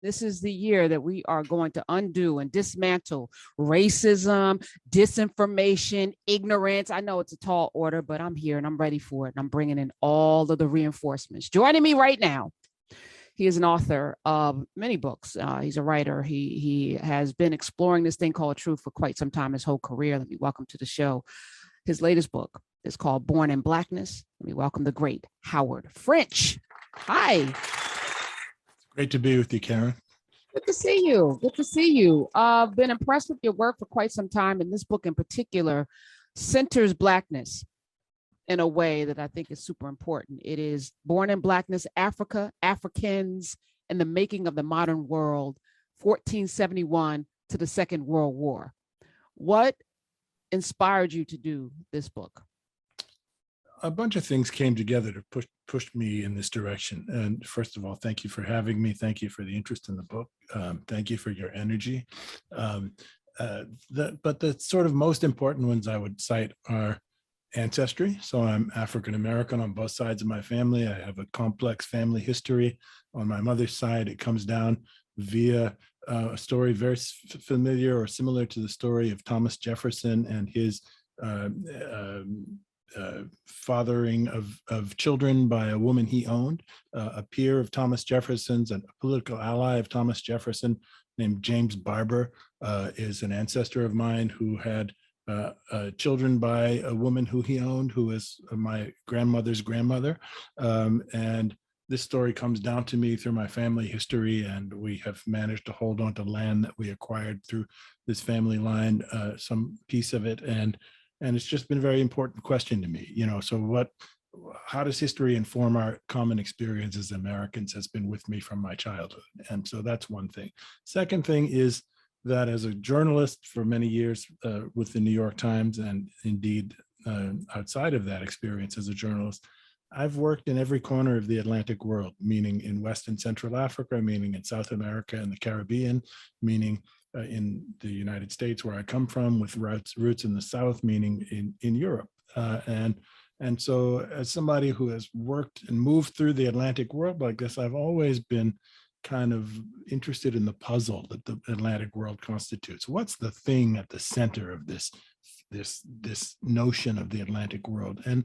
This is the year that we are going to undo and dismantle racism, disinformation, ignorance. I know it's a tall order, but I'm here and I'm ready for it. And I'm bringing in all of the reinforcements. Joining me right now, he is an author of many books. He's a writer. He has been exploring this thing called truth for quite some time, his whole career. Let me welcome to the show. His latest book is called Born in Blackness. Let me welcome the great Howard French. Hi. Great to be with you, Karen. Good to see you. Good to see you. I've been impressed with your work for quite some time, and this book in particular centers Blackness in a way that I think is super important. It is Born in Blackness, Africa, Africans, and the Making of the Modern World, 1471 to the Second World War. What inspired you to do this book? A bunch of things came together to push me in this direction. And first of all, thank you for having me. Thank you for the interest in the book. Thank you for your energy. But the sort of most important ones I would cite are ancestry. So I'm African-American on both sides of my family. I have a complex family history. On my mother's side, it comes down via a story very familiar or similar to the story of Thomas Jefferson and his fathering of children by a woman he owned. A peer of Thomas Jefferson's and a political ally of Thomas Jefferson named James Barber is an ancestor of mine who had children by a woman who he owned, who is my grandmother's grandmother. And this story comes down to me through my family history, and we have managed to hold on to land that we acquired through this family line, some piece of it. And it's just been a very important question to me, so how does history inform our common experience as Americans has been with me from my childhood. And so that's one thing. Second thing is that as a journalist for many years with the New York Times, and indeed outside of that experience as a journalist, I've worked in every corner of the Atlantic world, meaning in West and Central Africa, meaning in South America and the Caribbean, meaning in the United States, where I come from, with roots in the South, meaning in Europe. And so as somebody who has worked and moved through the Atlantic world like this, I've always been kind of interested in the puzzle that the Atlantic world constitutes. What's the thing at the center of this notion of the Atlantic world? And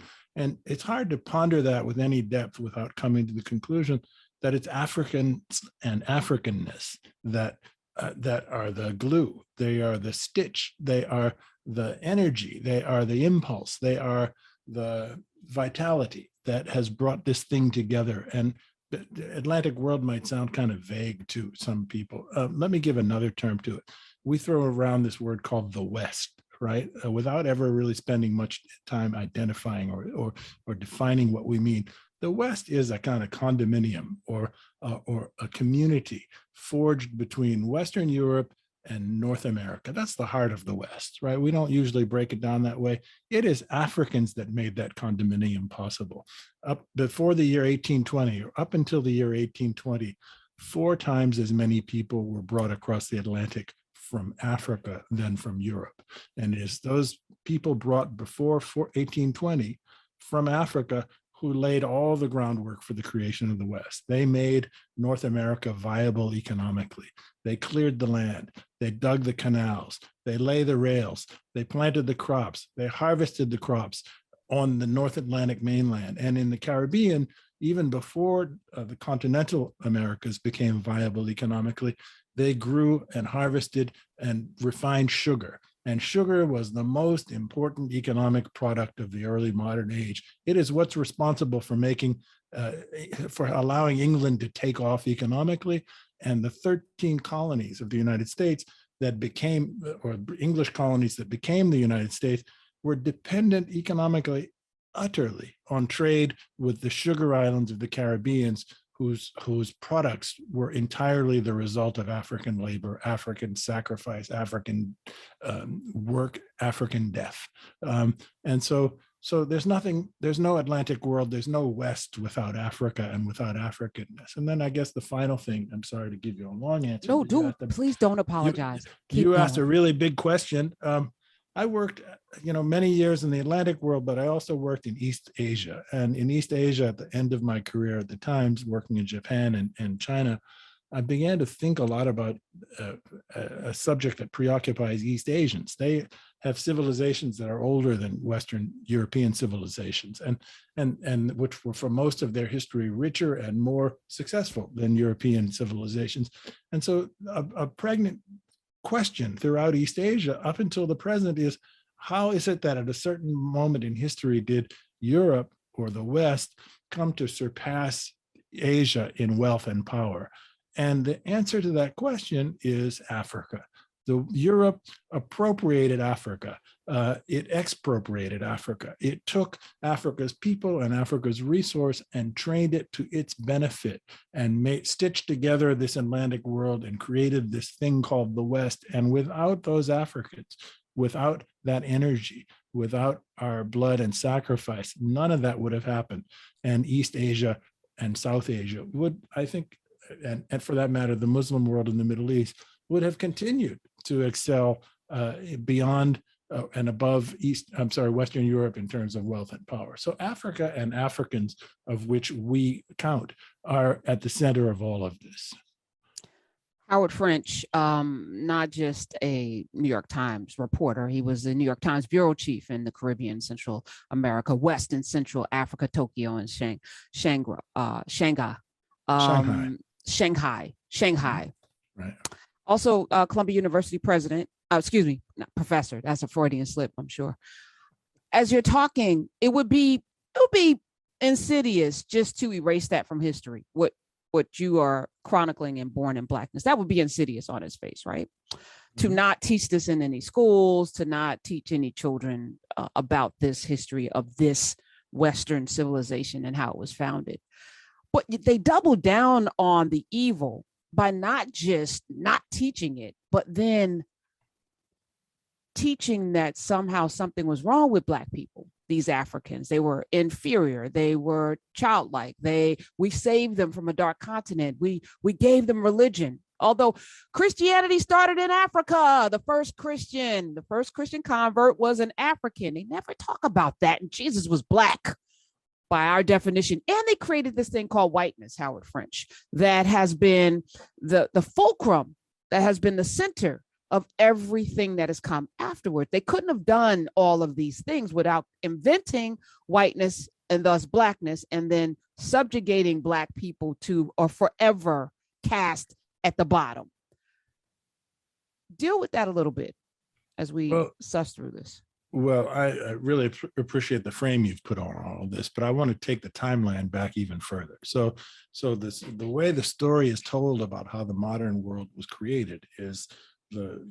it's hard to ponder that with any depth without coming to the conclusion that it's Africans and African-ness that are the glue. They are the stitch. They are the energy. They are the impulse. They are the vitality that has brought this thing together. And the Atlantic world might sound kind of vague to some people. Let me give another term to it. We throw around this word called the West, right? Without ever really spending much time identifying or defining what we mean. The West is a kind of condominium or a community forged between Western Europe and North America. That's the heart of the West, right? We don't usually break it down that way. It is Africans that made that condominium possible. Up before the year 1820, or up until the year 1820, 4 times as many people were brought across the Atlantic from Africa than from Europe. And it is those people brought before 1820 from Africa who laid all the groundwork for the creation of the West. They made North America viable economically. They cleared the land. They dug the canals. They laid the rails. They planted the crops. They harvested the crops on the North Atlantic mainland. And in the Caribbean, even before the continental Americas became viable economically, they grew and harvested and refined sugar. And sugar was the most important economic product of the early modern age. It is what's responsible for for allowing England to take off economically. And the 13 colonies of the United States that became, or English colonies that became the United States, were dependent economically, utterly on trade with the sugar islands of the Caribbean, whose products were entirely the result of African labor, African sacrifice, African work, African death. And so there's no Atlantic world, there's no West without Africa and without Africanness. And then I guess the final thing, I'm sorry to give you a long answer. No, please don't apologize. You asked a really big question. I worked, many years in the Atlantic world, but I also worked in East Asia. And in East Asia, at the end of my career at the Times, working in Japan and China, I began to think a lot about a subject that preoccupies East Asians. They have civilizations that are older than Western European civilizations, and which were for most of their history richer and more successful than European civilizations. And so a pregnant question throughout East Asia up until the present is, how is it that at a certain moment in history did Europe or the West come to surpass Asia in wealth and power? And the answer to that question is Africa. Europe appropriated Africa. It expropriated Africa. It took Africa's people and Africa's resource and trained it to its benefit and stitched together this Atlantic world and created this thing called the West. And without those Africans, without that energy, without our blood and sacrifice, none of that would have happened. And East Asia and South Asia would, I think, and for that matter, the Muslim world in the Middle East would have continued to excel beyond and above Western Europe in terms of wealth and power. So Africa and Africans, of which we count, are at the center of all of this. Howard French, not just a New York Times reporter, he was the New York Times bureau chief in the Caribbean, Central America, West and Central Africa, Tokyo, and Shanghai. Right. Also, Columbia University president, not professor, that's a Freudian slip, I'm sure. As you're talking, it would be insidious just to erase that from history, what you are chronicling in Born in Blackness. That would be insidious on its face, right? Mm-hmm. To not teach this in any schools, to not teach any children about this history of this Western civilization and how it was founded. But they doubled down on the evil by not just not teaching it, but then teaching that somehow something was wrong with Black people, these Africans. They were inferior. They were childlike. We saved them from a dark continent. We gave them religion. Although Christianity started in Africa, the first Christian convert was an African. They never talk about that. And Jesus was Black by our definition. And they created this thing called whiteness, Howard French, that has been the fulcrum, that has been the center of everything that has come afterward. They couldn't have done all of these things without inventing whiteness and thus Blackness, and then subjugating Black people to or forever cast at the bottom. Deal with that a little bit as we suss through this. Well, I really appreciate the frame you've put on all of this, but I want to take the timeline back even further. So the way the story is told about how the modern world was created is the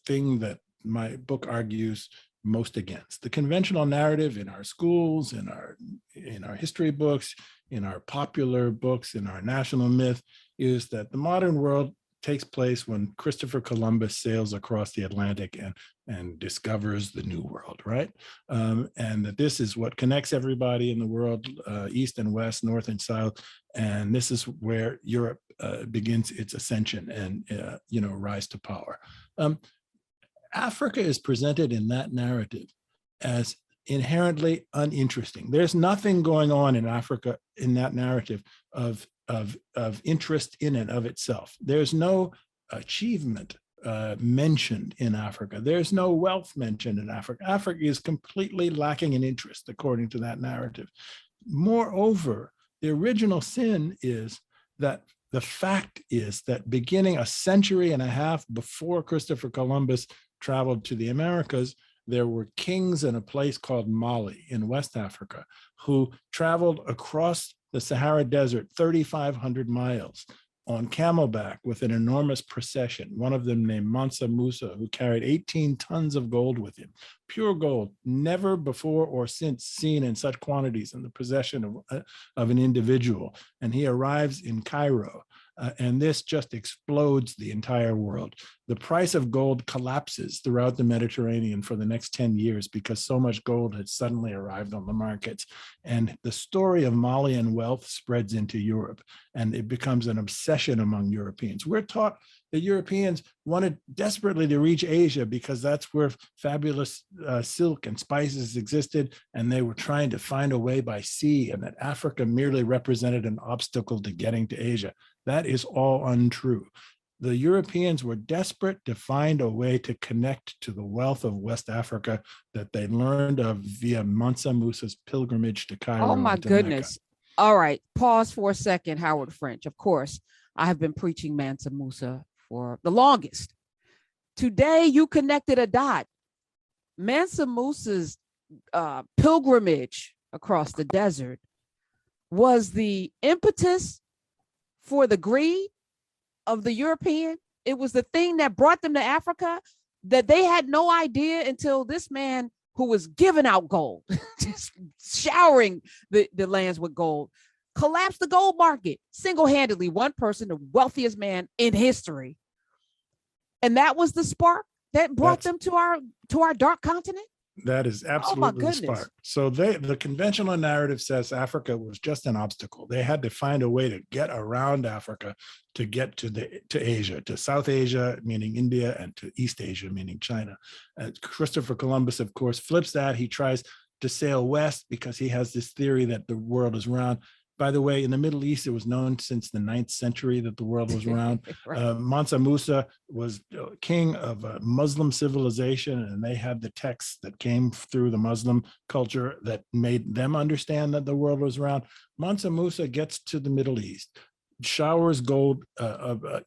thing that my book argues most against. The conventional narrative in our schools, in our history books, in our popular books, in our national myth, is that the modern world takes place when Christopher Columbus sails across the Atlantic and discovers the New World, right? And that this is what connects everybody in the world, East and West, North and South, and this is where Europe begins its ascension and rise to power. Africa is presented in that narrative as inherently uninteresting. There's nothing going on in Africa in that narrative of interest in and of itself. There's no achievement mentioned in Africa. There's no wealth mentioned in Africa. Africa is completely lacking in interest, according to that narrative. Moreover, the original sin is that the fact is that beginning a century and a half before Christopher Columbus traveled to the Americas, there were kings in a place called Mali in West Africa who traveled across the Sahara Desert, 3,500 miles on camelback with an enormous procession, one of them named Mansa Musa, who carried 18 tons of gold with him, pure gold, never before or since seen in such quantities in the possession of an individual. And he arrives in Cairo, and this just explodes the entire world. The price of gold collapses throughout the Mediterranean for the next 10 years because so much gold had suddenly arrived on the markets. And the story of Malian wealth spreads into Europe, and it becomes an obsession among Europeans. We're taught that Europeans wanted desperately to reach Asia because that's where fabulous silk and spices existed, and they were trying to find a way by sea, and that Africa merely represented an obstacle to getting to Asia. That is all untrue. The Europeans were desperate to find a way to connect to the wealth of West Africa that they learned of via Mansa Musa's pilgrimage to Oh Cairo my and to Mecca. goodness. All right. Pause for a second, Howard French. Of course, I have been preaching Mansa Musa for the longest. Today, you connected a dot. Mansa Musa's pilgrimage across the desert was the impetus for the greed of the European. It was the thing that brought them to Africa, that they had no idea until this man who was giving out gold, just showering the lands with gold, collapsed the gold market single-handedly. One person, the wealthiest man in history. And that was the spark that brought them to our dark continent. That is absolutely the spark. So the conventional narrative says Africa was just an obstacle. They had to find a way to get around Africa to get to Asia, to South Asia, meaning India, and to East Asia, meaning China. Christopher Columbus, of course, flips that. He tries to sail west because he has this theory that the world is round. By the way, in the Middle East, it was known since the 9th century that the world was round. Right. Mansa Musa was king of a Muslim civilization, and they had the texts that came through the Muslim culture that made them understand that the world was round. Mansa Musa gets to the Middle East, showers gold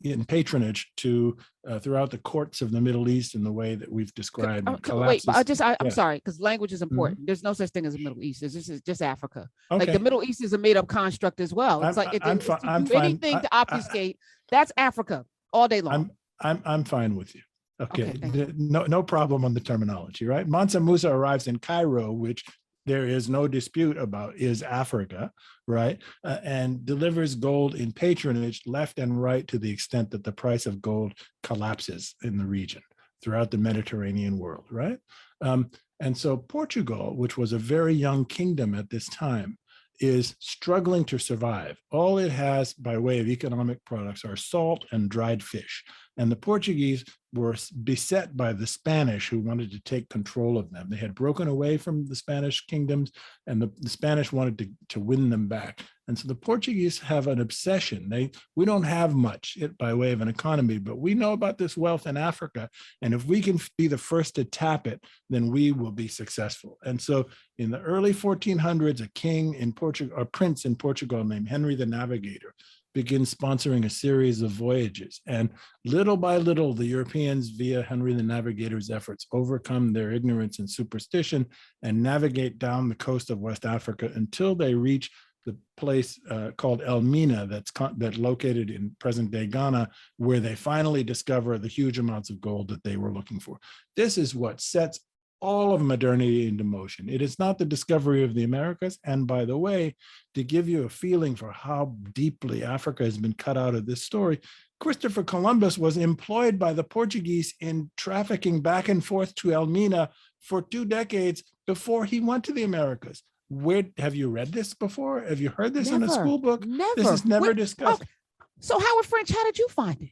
in patronage to throughout the courts of the Middle East in the way that we've described. Wait, I'm sorry, because language is important. Mm-hmm. There's no such thing as the Middle East. This is just Africa. Okay. Like the Middle East is a made up construct as well. It's anything to obfuscate. That's Africa all day long. I'm fine with you. Okay. No problem on the terminology, right? Mansa Musa arrives in Cairo, which there is no dispute about is Africa, right? And delivers gold in patronage left and right to the extent that the price of gold collapses in the region throughout the Mediterranean world, right? And so Portugal, which was a very young kingdom at this time, is struggling to survive. All it has by way of economic products are salt and dried fish. And the Portuguese were beset by the Spanish, who wanted to take control of them. They had broken away from the Spanish kingdoms, and the Spanish wanted to win them back. And so the Portuguese have an obsession. We don't have much by way of an economy, but we know about this wealth in Africa. And if we can be the first to tap it, then we will be successful. And so in the early 1400s, a king in Portugal, a prince in Portugal named Henry the Navigator, begins sponsoring a series of voyages. And little by little, the Europeans, via Henry the Navigator's efforts, overcome their ignorance and superstition and navigate down the coast of West Africa until they reach the place called Elmina that's located in present-day Ghana, where they finally discover the huge amounts of gold that they were looking for. This is what sets all of modernity into motion. It is not the discovery of the Americas. And by the way, to give you a feeling for how deeply Africa has been cut out of this story, Christopher Columbus was employed by the Portuguese in trafficking back and forth to Elmina for 2 decades before he went to the Americas. Where have you read this before? Have you heard this in a school book? Never. This is never discussed. Oh, so Howard French, how did you find it?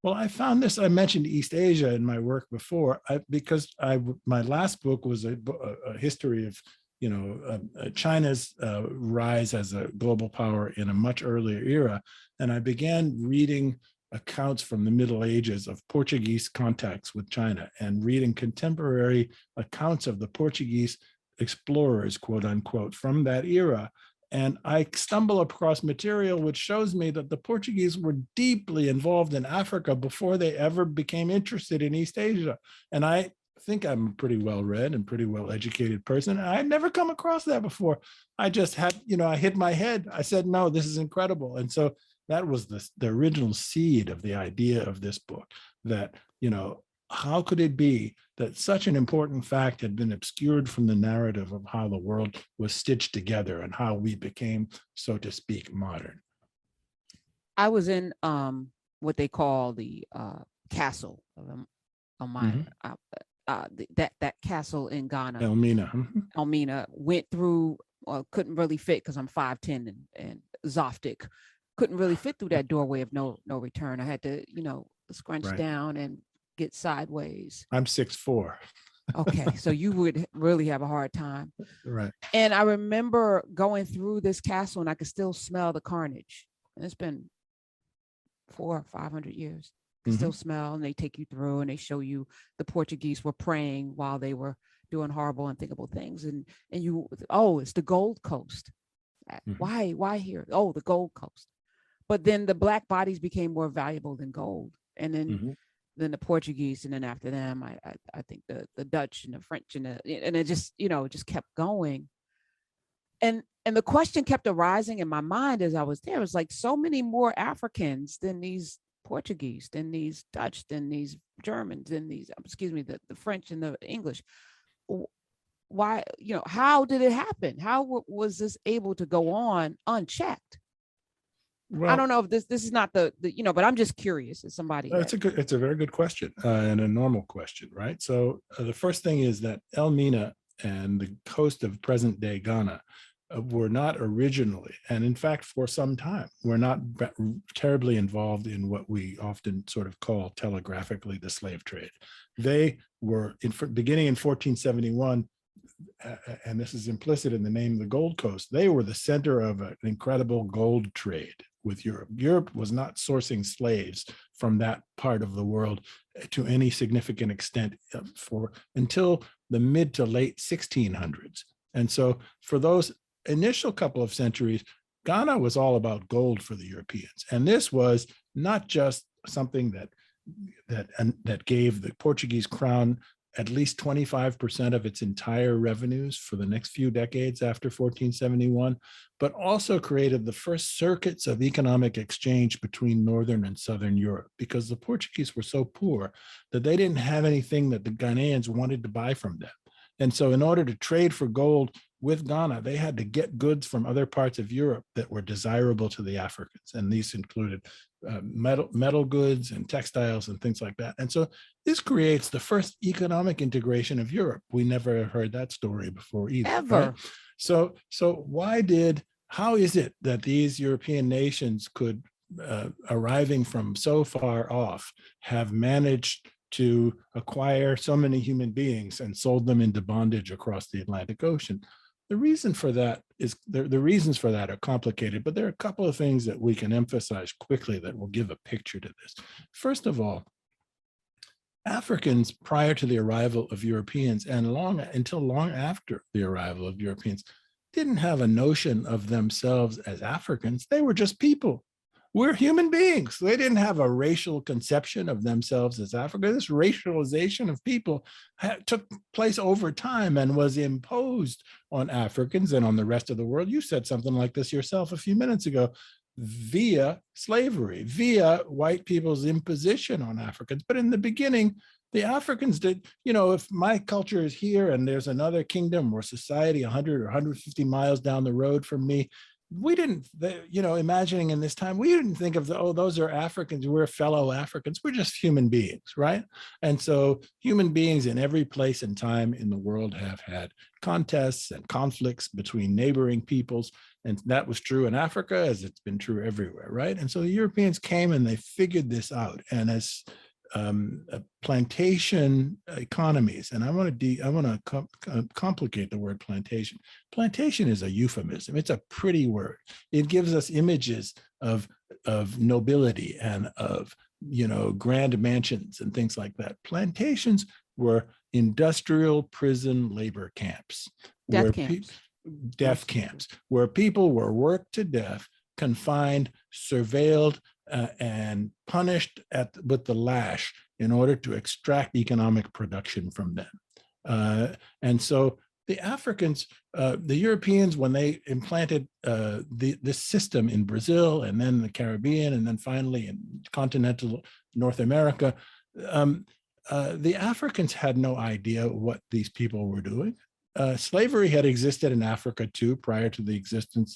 Well, I found this. I mentioned East Asia in my work before, because my last book was a history of China's rise as a global power in a much earlier era, and I began reading accounts from the Middle Ages of Portuguese contacts with China and reading contemporary accounts of the Portuguese explorers, quote unquote, from that era. And I stumble across material which shows me that the Portuguese were deeply involved in Africa before they ever became interested in East Asia. And I think I'm a pretty well-read and pretty well-educated person. I'd never come across that before. I just had, I hit my head. I said, no, this is incredible. And so that was the original seed of the idea of this book, that, how could it be that such an important fact had been obscured from the narrative of how the world was stitched together and how we became, so to speak, modern? I was in what they call the castle of Elmina, that castle in Ghana. Elmina. Elmina, went through, couldn't really fit because I'm 5'10" and Zoftic. Couldn't really fit through that doorway of no return. I had to, scrunch down and get sideways. I'm 6'4". Okay, so you would really have a hard time. Right. And I remember going through this castle and I could still smell the carnage. And it's been 400 or 500 years. You can still smell, and they take you through and they show you the Portuguese were praying while they were doing horrible, unthinkable things. And you, oh, it's the Gold Coast. Why here? Oh, the Gold Coast. But then the black bodies became more valuable than gold. And then the Portuguese, and then after them, I think the Dutch and the French and it just, it just kept going. And the question kept arising in my mind as I was there. It was like so many more Africans than these Portuguese, than these Dutch, than these Germans, than these, excuse me, the French and the English. Why, how did it happen? How was this able to go on unchecked? Well, I don't know if this is not the but I'm just curious as somebody. It's a very good question, and a normal question, right? So the first thing is that Elmina and the coast of present day Ghana were not originally, and in fact for some time, were not terribly involved in what we often sort of call telegraphically the slave trade. They were beginning in 1471, and this is implicit in the name of the Gold Coast. They were the center of an incredible gold trade with Europe. Europe was not sourcing slaves from that part of the world to any significant extent until the mid to late 1600s. And so for those initial couple of centuries, Ghana was all about gold for the Europeans. And this was not just something that gave the Portuguese crown at least 25% of its entire revenues for the next few decades after 1471, but also created the first circuits of economic exchange between Northern and Southern Europe, because the Portuguese were so poor that they didn't have anything that the Ghanaians wanted to buy from them. And so in order to trade for gold with Ghana, they had to get goods from other parts of Europe that were desirable to the Africans. And these included metal goods and textiles and things like that. And so this creates the first economic integration of Europe. We never heard that story before either. Ever. Right? So how is it that these European nations could, arriving from so far off, have managed to acquire so many human beings and sold them into bondage across the Atlantic Ocean? The reason for that is the reasons for that are complicated, but there are a couple of things that we can emphasize quickly that will give a picture to this. First of all, Africans, prior to the arrival of Europeans and until long after the arrival of Europeans, didn't have a notion of themselves as Africans. They were just people. We're human beings. They didn't have a racial conception of themselves as African. This racialization of people took place over time and was imposed on Africans and on the rest of the world. You said something like this yourself a few minutes ago, via slavery, via white people's imposition on Africans. But in the beginning, the Africans did, if my culture is here and there's another kingdom or society 100 or 150 miles down the road from me, we didn't, imagining in this time, we didn't think of, those are Africans, we're fellow Africans, we're just human beings, right? And so human beings in every place and time in the world have had contests and conflicts between neighboring peoples. And that was true in Africa as it's been true everywhere, right? And so the Europeans came and they figured this out. And as plantation economies, and I want to complicate the word plantation. Plantation is a euphemism. It's a pretty word. It gives us images of nobility and of grand mansions and things like that. Plantations were industrial prison labor camps, death camps, where people were worked to death, confined, surveilled, and punished with the lash in order to extract economic production from them. And so the Africans, the Europeans, when they implanted this system in Brazil and then the Caribbean and then finally in continental North America, the Africans had no idea what these people were doing. Slavery had existed in Africa too, prior to the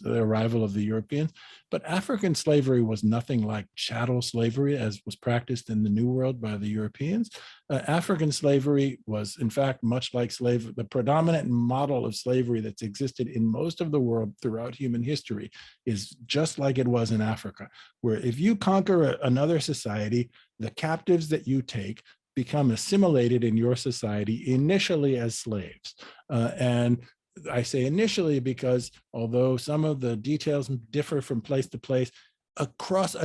arrival of the Europeans, but African slavery was nothing like chattel slavery as was practiced in the New World by the Europeans. African slavery was, in fact, much like slavery. The predominant model of slavery that's existed in most of the world throughout human history is just like it was in Africa, where if you conquer another society, the captives that you take become assimilated in your society initially as slaves. And I say initially because although some of the details differ from place to place, across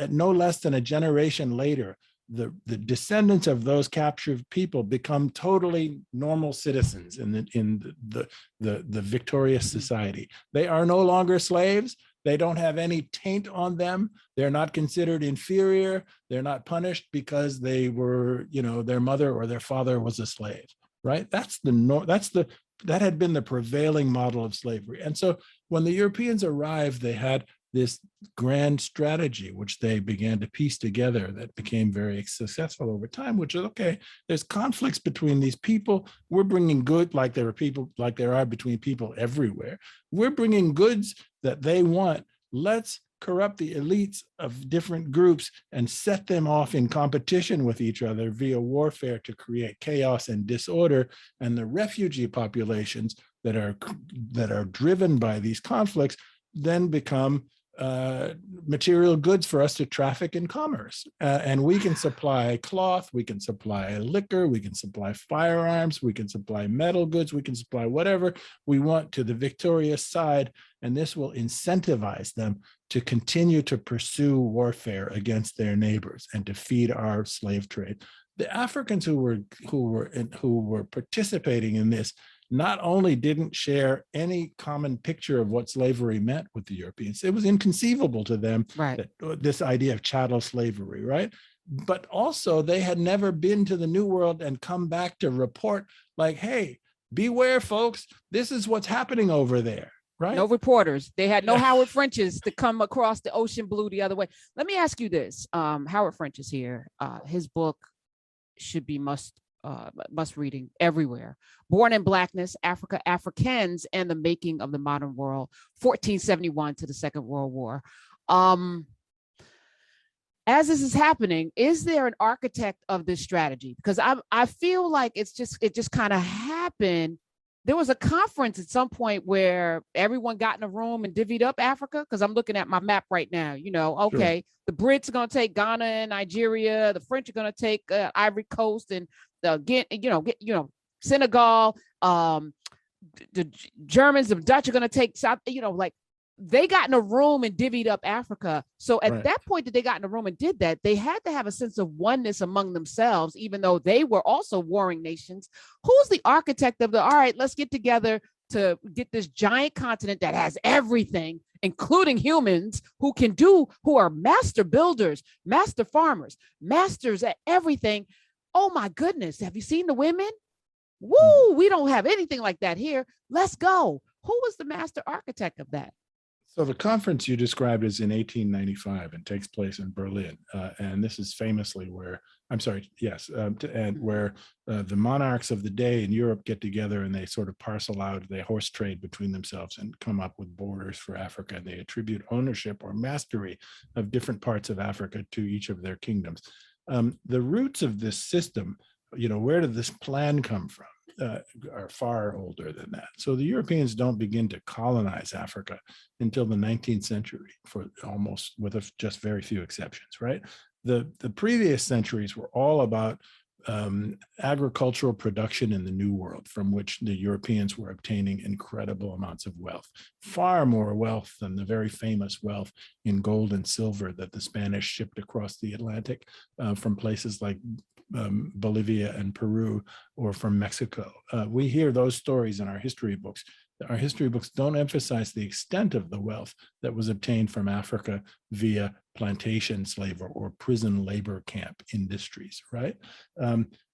no less than a generation later, the descendants of those captured people become totally normal citizens in the victorious society. They are no longer slaves. They don't have any taint on them. They're not considered inferior. They're not punished because they were, their mother or their father was a slave, right? That had been the prevailing model of slavery. And so when the Europeans arrived, they had this grand strategy, which they began to piece together, that became very successful over time, which is, okay, there's conflicts between these people. We're bringing good, like there are between people everywhere. We're bringing goods that they want. Let's corrupt the elites of different groups and set them off in competition with each other via warfare to create chaos and disorder. And the refugee populations that are driven by these conflicts then become material goods for us to traffic in commerce. And we can supply cloth, we can supply liquor, we can supply firearms, we can supply metal goods, we can supply whatever we want to the victorious side. And this will incentivize them to continue to pursue warfare against their neighbors and to feed our slave trade. The Africans who were participating in this not only didn't share any common picture of what slavery meant with the Europeans, it was inconceivable to them, right, that this idea of chattel slavery, right? But also they had never been to the New World and come back to report like, hey, beware folks, this is what's happening over there, right? No reporters. They had no Howard Frenches to come across the ocean blue the other way. Let me ask you this. Howard French is here. His book should be must reading everywhere. Born in Blackness, Africa, Africans, and the Making of the Modern World, 1471 to the Second World War. As this is happening, is there an architect of this strategy? Because I feel like it just kind of happened. There was a conference at some point where everyone got in a room and divvied up Africa, because I'm looking at my map right now, okay, sure. The Brits are going to take Ghana and Nigeria. The French are going to take Ivory Coast and Senegal. The Germans, the Dutch are going to take South, they got in a room and divvied up Africa. So at that point that they got in a room and did that, they had to have a sense of oneness among themselves, even though they were also warring nations. Who's the architect of all right, let's get together to get this giant continent that has everything, including humans who are master builders, master farmers, masters at everything. Oh my goodness. Have you seen the women? Woo, we don't have anything like that here. Let's go. Who was the master architect of that? So the conference you described is in 1895 and takes place in Berlin. And this is famously where the monarchs of the day in Europe get together and they sort of parcel out, they horse trade between themselves and come up with borders for Africa. And they attribute ownership or mastery of different parts of Africa to each of their kingdoms. The roots of this system, where did this plan come from? Are far older than that. So the Europeans don't begin to colonize Africa until the 19th century, with just very few exceptions, right? The previous centuries were all about agricultural production in the New World, from which the Europeans were obtaining incredible amounts of wealth, far more wealth than the very famous wealth in gold and silver that the Spanish shipped across the Atlantic from places like Bolivia and Peru, or from Mexico. We hear those stories in our history books. Our history books don't emphasize the extent of the wealth that was obtained from Africa via plantation slave or prison labor camp industries, right?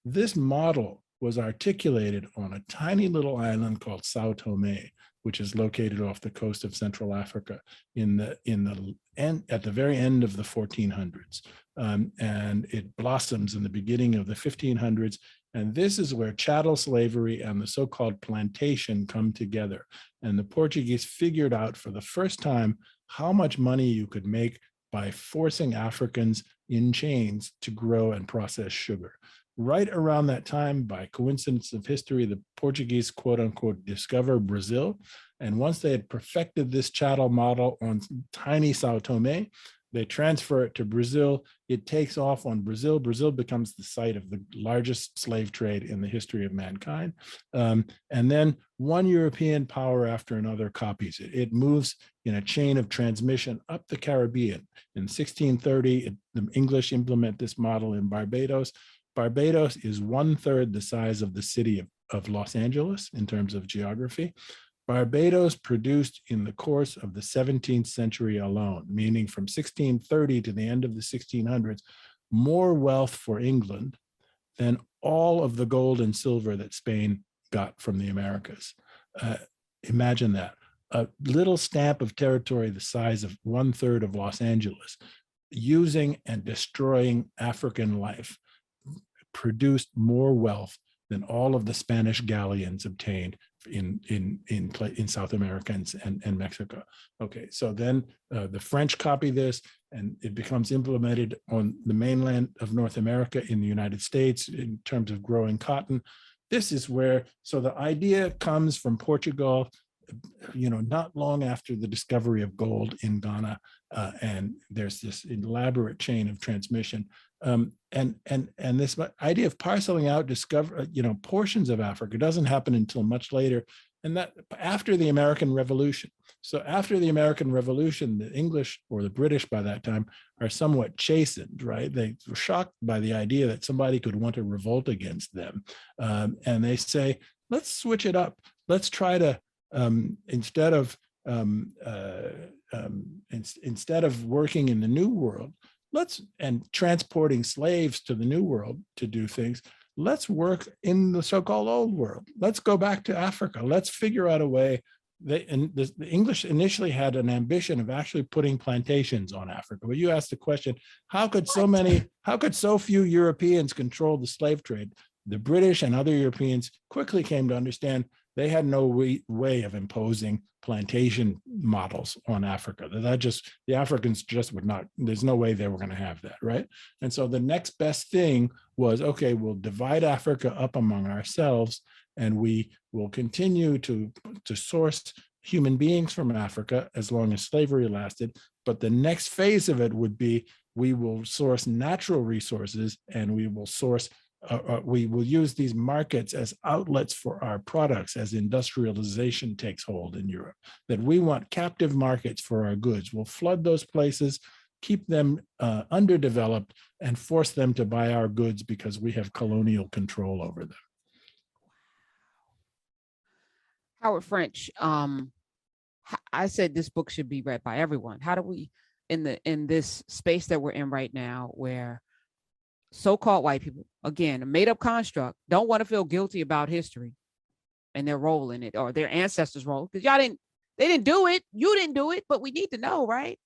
This model was articulated on a tiny little island called Sao Tome, which is located off the coast of Central Africa at the very end of the 1400s. And it blossoms in the beginning of the 1500s. And this is where chattel slavery and the so-called plantation come together. And the Portuguese figured out for the first time how much money you could make by forcing Africans in chains to grow and process sugar. Right around that time, by coincidence of history, the Portuguese, quote unquote, discover Brazil. And once they had perfected this chattel model on tiny Sao Tome, They transfer it to Brazil. It takes off on Brazil. Brazil becomes the site of the largest slave trade in the history of mankind. And then one European power after another copies it. It moves in a chain of transmission up the Caribbean. In 1630, the English implement this model in Barbados. Barbados is 1/3 the size of the city of Los Angeles in terms of geography. Barbados produced in the course of the 17th century alone, meaning from 1630 to the end of the 1600s, more wealth for England than all of the gold and silver that Spain got from the Americas. Imagine that. A little stamp of territory the size of 1/3 of Los Angeles, using and destroying African life, produced more wealth than all of the Spanish galleons obtained in South America and Mexico. Okay, so then the French copy this, and it becomes implemented on the mainland of North America in the United States in terms of growing cotton. This is where, so the idea comes from Portugal, not long after the discovery of gold in Ghana, and there's this elaborate chain of transmission. And this idea of parceling out portions of Africa doesn't happen until much later, and that after the American Revolution. So after the American Revolution, the English, or the British by that time, are somewhat chastened, right? They were shocked by the idea that somebody could want to revolt against them, and they say, let's switch it up. Let's try to instead of working in the New World, and transporting slaves to the New World to do things, let's work in the so-called Old World. Let's go back to Africa. Let's figure out a way. The English initially had an ambition of actually putting plantations on Africa. But you asked the question, how could so few Europeans control the slave trade? The British and other Europeans quickly came to understand they had no way of imposing plantation models on Africa. The Africans just would not, there's no way they were going to have that, right? And so the next best thing was, okay, we'll divide Africa up among ourselves, and we will continue to source human beings from Africa as long as slavery lasted. But the next phase of it would be, we will source natural resources, and we will we will use these markets as outlets for our products as industrialization takes hold in Europe, that we want captive markets for our goods. We'll flood those places, keep them underdeveloped, and force them to buy our goods because we have colonial control over them. Howard French, I said this book should be read by everyone. How do we, in this space that we're in right now, where so-called white people, again, a made-up construct, don't want to feel guilty about history and their role in it, or their ancestors' role, because they didn't do it, you didn't do it, but we need to know, right?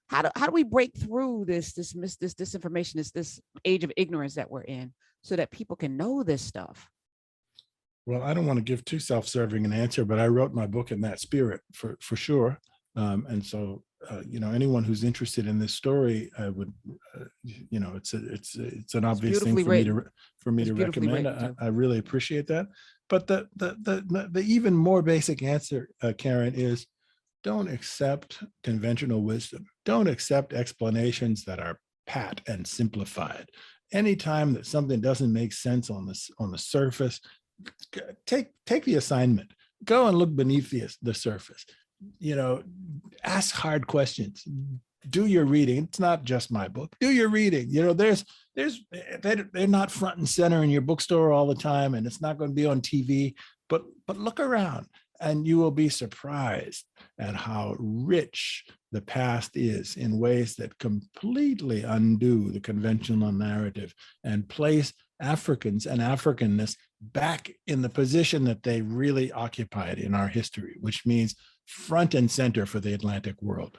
How do we break through this disinformation, this age of ignorance that we're in, so that people can know this stuff? Well, I don't want to give too self-serving an answer, but I wrote my book in that spirit for sure. And so, anyone who's interested in this story, I would, it's an obvious thing for me to recommend. I really appreciate that. But the even more basic answer, Karen, is don't accept conventional wisdom. Don't accept explanations that are pat and simplified. Anytime that something doesn't make sense on the surface, take the assignment. Go and look beneath the surface. Ask hard questions. Do your reading. It's not just my book. Do your reading. They're not front and center in your bookstore all the time, and it's not going to be on TV. But look around, and you will be surprised at how rich the past is in ways that completely undo the conventional narrative and place Africans and African-ness back in the position that they really occupied in our history, which means front and center for the Atlantic world.